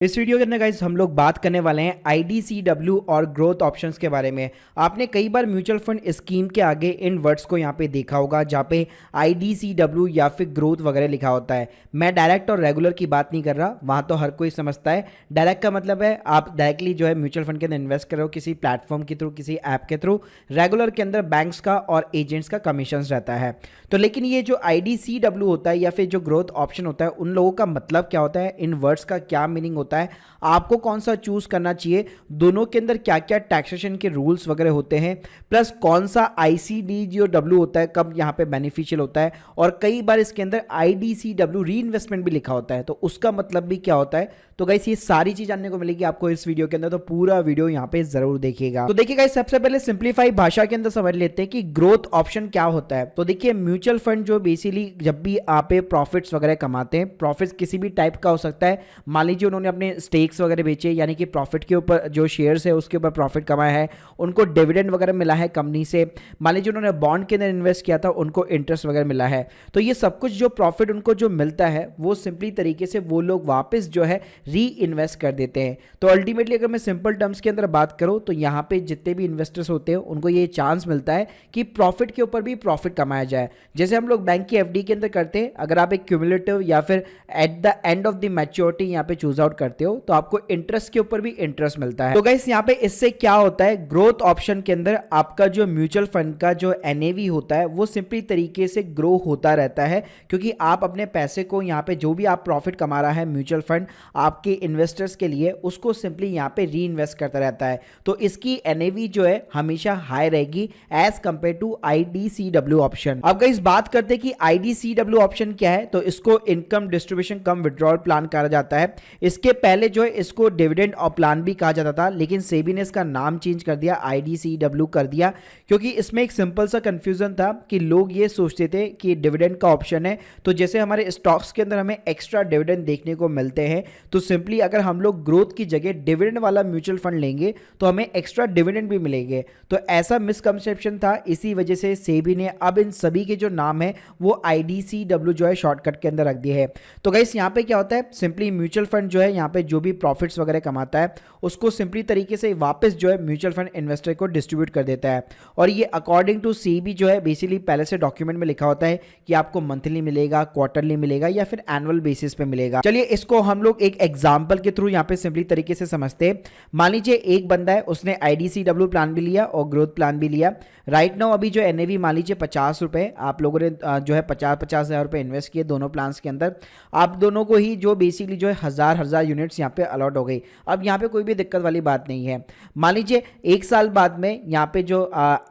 इस वीडियो के अंदर गाइस हम लोग बात करने वाले हैं IDCW और ग्रोथ ऑप्शंस के बारे में। आपने कई बार म्यूचुअल फंड स्कीम के आगे इन वर्ड्स को यहाँ पे देखा होगा जहाँ पे IDCW या फिर ग्रोथ वगैरह लिखा होता है। मैं डायरेक्ट और रेगुलर की बात नहीं कर रहा, वहाँ तो हर कोई समझता है। डायरेक्ट का मतलब है आप डायरेक्टली जो है म्यूचुअल फंड के अंदर इन्वेस्ट कर रहे हो किसी प्लेटफॉर्म के थ्रू, किसी ऐप के थ्रू। रेगुलर के अंदर बैंक्स का और एजेंट्स का कमीशन रहता है। तो लेकिन ये जो IDCW होता है या फिर जो ग्रोथ ऑप्शन होता है, उन लोगों का मतलब क्या होता है, इन वर्ड्स का क्या मीनिंग होता है, आपको कौन सा चूज करना चाहिए, दोनों के अंदर क्या क्या टैक्सेशन के रूल्स वगैरह होते हैं, प्लस कौन सा ICDW होता है, कब यहाँ पे बेनिफिशियल होता है, और कई बार इसके अंदर IDCW री इन्वेस्टमेंट भी लिखा होता है, तो उसका मतलब भी क्या होता है। तो गाइस ये सारी चीज जानने को मिलेगी आपको इस वीडियो के अंदर, तो पूरा वीडियो यहाँ पे जरूर देखिएगा। तो देखिए गाइस, सबसे पहले सिंप्लीफाई भाषा के अंदर समझ लेते हैं कि ग्रोथ ऑप्शन क्या होता है। तो देखिए म्यूचुअल फंड जो बेसिकली जब भी आप प्रॉफिट्स वगैरह कमाते हैं, प्रॉफिट्स किसी भी टाइप का हो सकता है। मान लीजिए उन्होंने अपने स्टेक्स वगैरह बेचे, यानी कि प्रॉफिट के ऊपर जो शेयर्स है उसके ऊपर प्रॉफिट कमाया है, उनको डिविडेंड वगैरह मिला है कंपनी से। मान लीजिए उन्होंने बॉन्ड के अंदर इन्वेस्ट किया था, उनको इंटरेस्ट वगैरह मिला है। तो ये सब कुछ जो प्रॉफिट उनको जो मिलता है वो सिंपली तरीके से वो लोग वापस जो है री इन्वेस्ट कर देते हैं। तो अल्टीमेटली अगर मैं सिंपल टर्म्स के अंदर बात करूं तो यहाँ पे जितने भी इन्वेस्टर्स होते हैं उनको ये चांस मिलता है कि प्रॉफिट के ऊपर भी प्रॉफिट कमाया जाए। जैसे हम लोग बैंक की FD के अंदर करते हैं, अगर आप एक क्यूमुलेटिव या फिर at the end of the maturity यहाँ पे चूज आउट करते हो तो आपको इंटरेस्ट के ऊपर भी इंटरेस्ट मिलता है। तो गाइस यहाँ पे इससे क्या होता है, ग्रोथ ऑप्शन के अंदर आपका जो म्यूचुअल फंड का जो NAV होता है वो सिंपली तरीके से ग्रो होता रहता है, क्योंकि आप अपने पैसे को यहाँ पे जो भी आप प्रॉफिट कमा रहा है म्यूचुअल फंड आपके इन्वेस्टर्स के लिए, उसको सिंपली यहाँ पे री इन्वेस्ट करता रहता है। तो इसकी NAV जो है हमेशा हाई रहेगी as compare to IDCW option. अब गाइस बात करते हैं कि IDCW ऑप्शन क्या है, तो इसको इनकम डिस्ट्रीब्यूशन कम विड्रॉल प्लान कहा जाता है। इसके पहले जो है इसको डिविडेंड और प्लान भी कहा जाता था, लेकिन सेबी ने इसका नाम चेंज कर दिया, IDCW कर दिया, क्योंकि इसमें एक सिंपल सा कंफ्यूजन था कि लोग ये सोचते थे कि डिविडेंड का ऑप्शन है तो जैसे हमारे स्टॉक्स के अंदर हमें एक्स्ट्रा डिविडेंड देखने को मिलते हैं, तो सिंपली अगर हम लोग ग्रोथ की जगह डिविडेंड वाला म्यूचुअल फंड लेंगे तो हमें एक्स्ट्रा डिविडेंड भी मिलेंगे। तो ऐसा मिसकंसेप्शन था, इसी वजह से सेबी ने अब इन सभी के जो नाम है वो IDCW जो है शॉर्टकट के अंदर रख दिए हैं। तो गाइस यहाँ पे क्या होता है, सिंपली म्यूचुअल फंड जो है यहाँ पे जो भी प्रॉफिट्स वगैरह कमाता है उसको सिंपली तरीके से वापस जो है म्यूचुअल फंड इन्वेस्टर को डिस्ट्रीब्यूट कर देता है। और ये अकॉर्डिंग टू सेबी जो है बेसिकली पहले से डॉक्यूमेंट में लिखा होता है कि आपको मंथली मिलेगा, क्वार्टरली मिलेगा या फिर एनुअल बेसिस पे मिलेगा। चलिए इसको हम लोग एक एग्जांपल के थ्रू यहाँ पे सिंपली तरीके से समझते हैं। मान लीजिए एक बंदा है, उसने IDCW प्लान भी लिया और ग्रोथ प्लान भी लिया। राइट नाउ अभी जो NAV मान लीजिए 50 रुपए, आप लोगों ने जो है 50-50 हज़ार रुपए इन्वेस्ट किए दोनों प्लान्स के अंदर। आप दोनों को ही जो बेसिकली जो है हजार यूनिट्स यहाँ पे अलॉट हो गई। अब यहाँ पे कोई भी दिक्कत वाली बात नहीं है। मान लीजिए एक साल बाद में यहाँ पे जो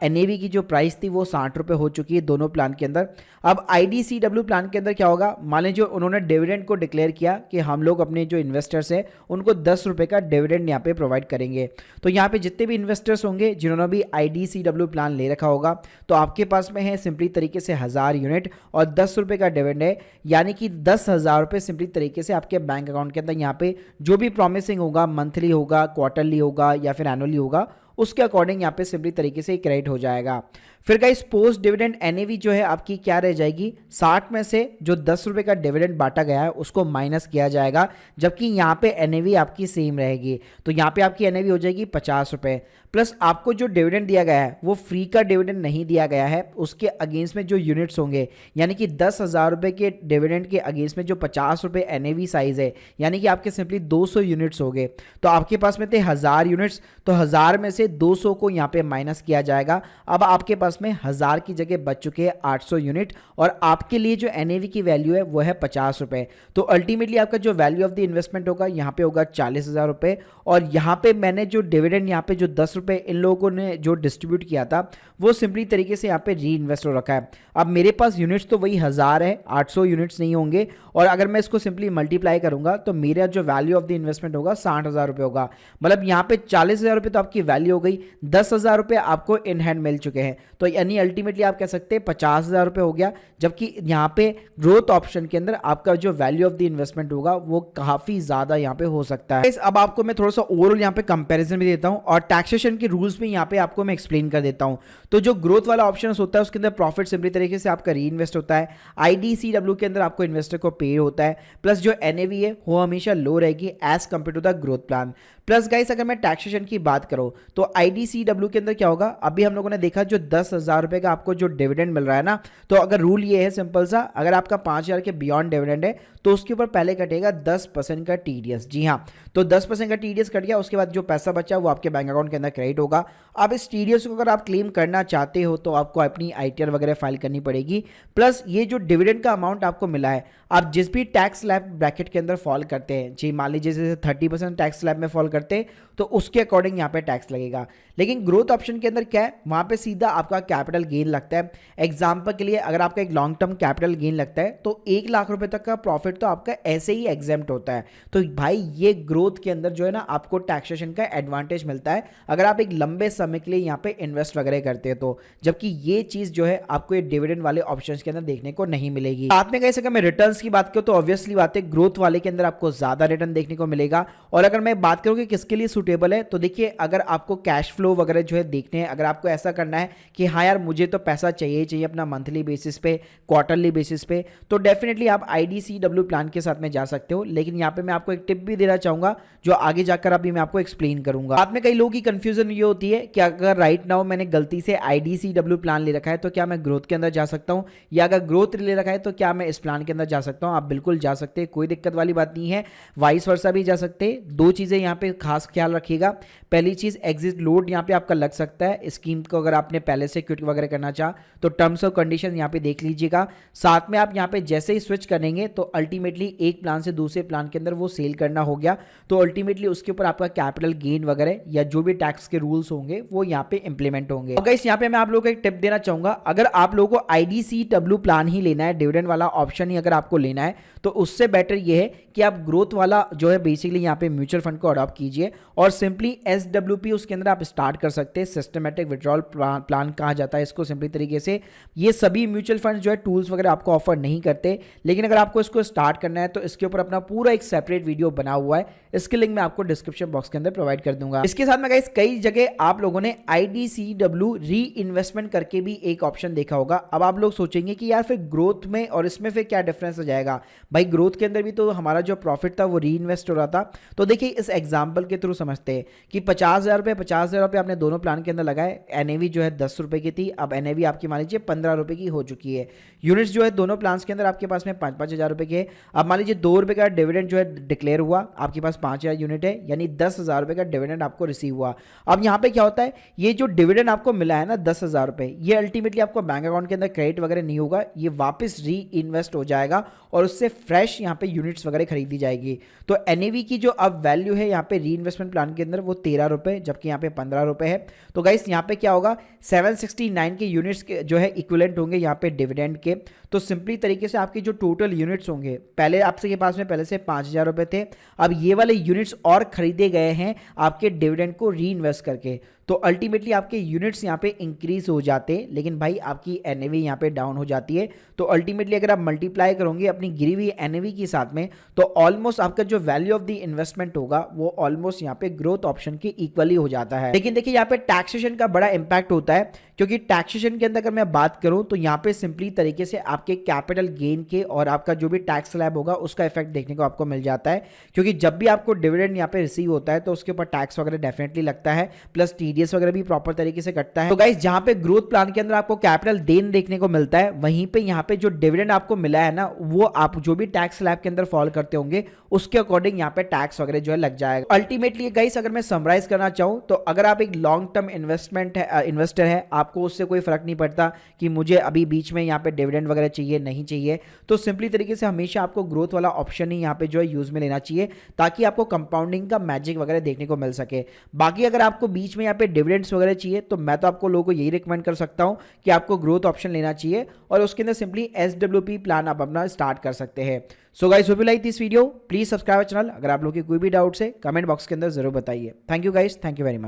NAV की जो प्राइस थी वो 60 रुपए हो चुकी है दोनों प्लान के अंदर। अब IDCW प्लान के अंदर क्या होगा, मान लीजिए उन्होंने डिविडेंड को डिक्लेयर किया कि हम लोग अपने जो इन्वेस्टर्स हैं उनको 10 रुपए का डिविडेंड यहाँ पे प्रोवाइड करेंगे। तो यहाँ पे जितने भी इन्वेस्टर्स होंगे जिन्होंने भी IDCW प्लान ले रखा होगा, तो आपके पास में है सिंपली तरीके से 1000 यूनिट और 10 रुपए का डिविडेंड है, यानी कि 10,000 रुपए सिंपली तरीके से आपके बैंक अकाउंट के अंदर यहाँ पे जो भी प्रॉमिसिंग होगा, मंथली होगा, क्वार्टरली होगा या फिर एनुअली होगा, उसके अकॉर्डिंग यहाँ पे सिंपली तरीके से क्रेडिट हो जाएगा। फिर गाइस पोस्ट डिविडेंड NAV जो है आपकी क्या रह जाएगी, 60 में से जो 10 रुपए का डिविडेंड बांटा गया है उसको माइनस किया जाएगा, जबकि यहाँ पे NAV आपकी सेम रहेगी। तो यहाँ पे आपकी NAV हो जाएगी 50 रुपए, प्लस आपको जो डिविडेंड दिया गया है वो फ्री का डिविडेंड नहीं दिया गया है, उसके अगेंस्ट में जो यूनिट्स होंगे, यानी कि 10,000 रुपए के डिविडेंड के अगेंस्ट में जो 50 रुपए NAV साइज है, यानी कि आपके सिंपली 200 यूनिट्स हो गए। तो आपके पास में थे 1000 यूनिट्स, तो 1000 में से 200 को यहाँ पे माइनस किया जाएगा। अब आपके पास में 1000 की जगह बच चुके हैं 800 यूनिट, और आपके लिए जो NAV की वैल्यू है वो है 50 रुपए। तो अल्टीमेटली आपका जो वैल्यू ऑफ द इन्वेस्टमेंट होगा यहाँ पे होगा 40,000 रुपए, और यहाँ पे मैंने जो डिविडेंड यहाँ पे जो 10 रुपए इन लोगों ने जो डिस्ट्रीब्यूट किया था वो सिंपली तरीके से यहाँ पे री इन्वेस्ट हो रखा है। अब मेरे पास यूनिट्स तो वही 1000 है, 800 यूनिट्स नहीं होंगे, और अगर मैं इसको सिंपली मल्टीप्लाई करूंगा तो मेरा जो वैल्यू ऑफ द इन्वेस्टमेंट होगा 60,000 रुपए होगा। मतलब यहाँ पे 40,000 रुपए तो आपकी वैल्यू हो गई, 10,000 रुपए आपको इन हैंड मिल चुके हैं। तो यानी अल्टीमेटली आप कह सकते हैं 50,000 रुपये हो गया, जबकि यहाँ पे ग्रोथ ऑप्शन के अंदर आपका जो वैल्यू ऑफ द इन्वेस्टमेंट होगा वो काफ़ी ज़्यादा यहाँ पे हो सकता है। अब आपको मैं थोड़ा सा ओवरऑल यहाँ पे कंपैरिजन भी देता हूँ और टैक्सेशन के रूल्स भी यहाँ पे आपको मैं एक्सप्लेन कर देता हूँ। तो जो ग्रोथ वाला ऑप्शन होता है उसके अंदर प्रॉफिट सिंपली तरीके से आपका री इन्वेस्ट होता है। IDCW के अंदर आपको इन्वेस्टर को पे होता है, प्लस जो NAV है वो हमेशा लो रहेगी as compare to the growth plan. Plus guys अगर मैं टैक्सेशन की बात करूं तो IDCW के अंदर क्या होगा, अभी हम लोगों ने देखा जो 10,000 रुपए का आपको जो डिविडेंड मिल रहा है ना, तो अगर रूल ये है सिंपल सा, अगर आपका 5,000 के बियॉन्ड डिविडेंड है तो उसके ऊपर पहले कटेगा 10% का TDS। जी हाँ, तो 10% का TDS कट गया, उसके बाद जो पैसा बचा वो आपके बैंक अकाउंट के अंदर क्रेडिट होगा। अब इस TDS को अगर आप क्लेम करना चाहते हो तो आपको अपनी ITR वगैरह फाइल करनी पड़ेगी। प्लस ये जो डिविडेंड का अमाउंट आपको मिला है, आप जिस भी टैक्स स्लैब ब्रैकेट के अंदर फॉल करते हैं, जी मान लीजिए जैसे 30% टैक्स स्लैब में फॉल करते हैं तो उसके अकॉर्डिंग यहाँ पे टैक्स लगेगा। लेकिन ग्रोथ ऑप्शन के अंदर क्या है, वहाँ पे सीधा आपका कैपिटल गेन लगता है। एग्जाम्पल के लिए अगर आपका एक लॉन्ग टर्म कैपिटल गेन लगता है तो 1 लाख रुपए तक का प्रॉफिट तो आपका ऐसे ही एग्जेम्प्ट होता है। तो भाई ये ग्रोथ के अंदर जो है ना आपको टैक्सेशन का एडवांटेज मिलता है अगर आप एक लंबे समय के लिए यहाँ पे इन्वेस्ट वगैरह करते हैं तो, जबकि ये चीज जो है आपको ये डिविडेंड वाले ऑप्शन के अंदर देखने को नहीं मिलेगी। साथ में कैसे, अगर मैं रिटर्न की बात करूँ तो ऑब्वियसली बात है ग्रोथ वाले के अंदर आपको ज्यादा रिटर्न देखने को मिलेगा। और अगर मैं बात करूँ कि किसके लिए सुटेबल है, तो देखिए अगर आपको कैश फ्लो वगैरह जो है देखने हैं, अगर आपको ऐसा करना है कि हाँ यार मुझे तो पैसा चाहिए चाहिए अपना मंथली बेसिस पे, क्वार्टरली बेसिस पे, तो डेफिनेटली आप IDCW प्लान के साथ में जा सकते हो। लेकिन यहाँ पे मैं आपको एक टिप भी देना चाहूंगा जो आगे जाकर अभी मैं आपको एक्सप्लेन करूंगा। बाद में कई लोगों की कंफ्यूजन ये होती है कि अगर राइट नाउ मैंने गलती से IDCW प्लान ले रखा है तो क्या मैं ग्रोथ के अंदर जा सकता हूँ, या अगर ग्रोथ ले रखा है तो क्या मैं इस प्लान के अंदर जा सकता हूँ। आप बिल्कुल जा सकते हैं, कोई दिक्कत वाली बात नहीं है, वाइस वर्सा भी जा सकते हैं। दो चीजें यहाँ पे खास ख्याल रखिएगा। पहली चीज एग्जिट लोड यहाँ पे आपका लग सकता है स्कीम को, अगर आपने पहले से क्विट वगैरह करना चाहा तो टर्म्स और कंडीशन यहाँ पे देख लीजिएगा। साथ में आप यहाँ पे जैसे ही स्विच करेंगे तो अल्टीमेटली एक प्लान से दूसरे प्लान के अंदर वो सेल करना हो गया तो अल्टीमेटली उसके ऊपर आपका कैपिटल गेन वगैरह या जो भी टैक्स के रूल्स होंगे वो यहाँ पे इंप्लीमेंट होंगे। तो गाइस यहाँ पे मैं आप लोगों को एक टिप देना चाहूंगा, अगर आप लोगों को IDCW प्लान ही लेना है, डिविडेंड वाला ऑप्शन ही अगर आपको लेना है, तो उससे बेटर ये है कि आप ग्रोथ वाला जो है बेसिकली यहाँ पे म्यूचुअल फंड को अडॉप्ट कीजिए और सिंपली SWP उसके अंदर आप स्टार्ट कर सकते हैं। सिस्टमेटिक विड्रॉल प्लान कहा जाता है इसको सिंपली तरीके से। ये सभी म्यूचुअल फंड जो है टूल्स वगैरह आपको ऑफर नहीं करते, लेकिन अगर आपको इसको स्टार्ट करना है तो इसके ऊपर अपना पूरा एक सेपरेट वीडियो बना हुआ है, इसके लिंक मैं आपको डिस्क्रिप्शन बॉक्स के अंदर प्रोवाइड कर दूंगा। इसके साथ में गाइस कई जगह आप लोगों ने IDCW री इन्वेस्टमेंट करके भी एक ऑप्शन देखा होगा। अब आप लोग सोचेंगे कि यार फिर ग्रोथ में और इसमें फिर क्या डिफरेंस हो जाएगा, भाई ग्रोथ के अंदर भी तो हमारा जो प्रॉफिट था वो री इन्वेस्ट हो रहा था। तो देखिए इस एग्जाम्पल के थ्रू समझते हैं कि 50,000 रुपये आपने दोनों प्लान के अंदर लगाए, NAV जो है 10 रुपए की थी, अब NAV आपकी मान लीजिए 15 रुपए की हो चुकी है। यूनिट्स जो है दोनों प्लान के अंदर आपके पास में 5-5 हज़ार रुपए के है। अब मान लीजिए 2 रुपए का डिविडेंड जो है डिक्लेयर हुआ, आपके पास 5,000 यूनिट है, यानी 10,000 रुपए का डिविडेंड आपको रिसीव हुआ। अब यहाँ पे क्या होता है, ये जो डिविडेंड आपको मिला है ना 10,000 रुपए, ये अल्टीमेटली आपको बैंक अकाउंट के अंदर क्रेडिट वगैरह नहीं होगा, ये वापस री इन्वेस्ट हो जाएगा और उससे फ्रेश यहाँ पे यूनिट्स वगैरह खरीदी जाएगी। तो NAV की जो अब वैल्यू है यहाँ पे री इन्वेस्टमेंट प्लान के अंदर वो 13 रुपए, जबकि यहाँ पे 15 रुपए है। तो गाइस यहाँ पे क्या होगा, 769 के यूनिट्स के जो है इक्विवेलेंट होंगे यहाँ पे डिविडेंड के। तो सिंपली तरीके से आपकी जो टोटल यूनिट्स होंगे, पहले आपके पास में पहले से 5,000 रुपए थे, अब ये वाले यूनिट्स और खरीदे गए हैं आपके डिविडेंड को री इन्वेस्ट करके, तो अल्टीमेटली आपके यूनिट्स यहाँ पे इंक्रीज हो जाते हैं, लेकिन भाई आपकी NAV यहाँ पे डाउन हो जाती है। तो अल्टीमेटली अगर आप मल्टीप्लाई करोगे अपनी गिरी हुई NAV के साथ में तो ऑलमोस्ट आपका जो वैल्यू ऑफ द इन्वेस्टमेंट होगा वो ऑलमोस्ट यहाँ पे ग्रोथ ऑप्शन के इक्वली हो जाता है। लेकिन देखिए यहाँ पे टैक्सेशन का बड़ा इंपैक्ट होता है, क्योंकि टैक्सेशन के अंदर अगर मैं बात करूं तो यहाँ पे सिंपली तरीके से आपके कैपिटल गेन के और आपका जो भी टैक्स स्लैब होगा उसका इफेक्ट देखने को आपको मिल जाता है। क्योंकि जब भी आपको डिविडेंड यहाँ पे रिसीव होता है तो उसके ऊपर टैक्स वगैरह डेफिनेटली लगता है, प्लस TDS वगैरह भी प्रॉपर तरीके से कटता है। तो गाइस जहां पे ग्रोथ प्लान के अंदर आपको कैपिटल गेन देखने को मिलता है, वहीं पे यहाँ पे जो डिविडेंड आपको मिला है ना, वो आप जो भी टैक्स स्लैब के अंदर फॉल करते होंगे उसके अकॉर्डिंग यहाँ पे टैक्स वगैरह जो है लग जाएगा। अल्टीमेटली गाइस अगर मैं समराइज करना चाहूँ तो अगर आप एक लॉन्ग टर्म इन्वेस्टर है, आपको उससे कोई फर्क नहीं पड़ता कि मुझे अभी बीच में यहाँ पे डिविडेंड वगैरह चाहिए नहीं चाहिए, तो सिंपली तरीके से हमेशा आपको ग्रोथ वाला ऑप्शन ही यहाँ पे जो है यूज में लेना चाहिए, ताकि आपको कंपाउंडिंग का मैजिक वगैरह देखने को मिल सके। बाकी अगर आपको बीच में यहाँ पे डिविडेंड्स वगैरह चाहिए तो मैं तो आपको लोगों को यही रिकमेंड कर सकता हूँ कि आपको ग्रोथ ऑप्शन लेना चाहिए और उसके अंदर सिंपली SWP प्लान आप अपना स्टार्ट कर सकते हैं। So guys hope you like this video, please subscribe channel. अगर आप लोगों की कोई भी डाउट्स है कमेंट बॉक्स के अंदर जरूर बताइए। Thank you guys, thank you very much.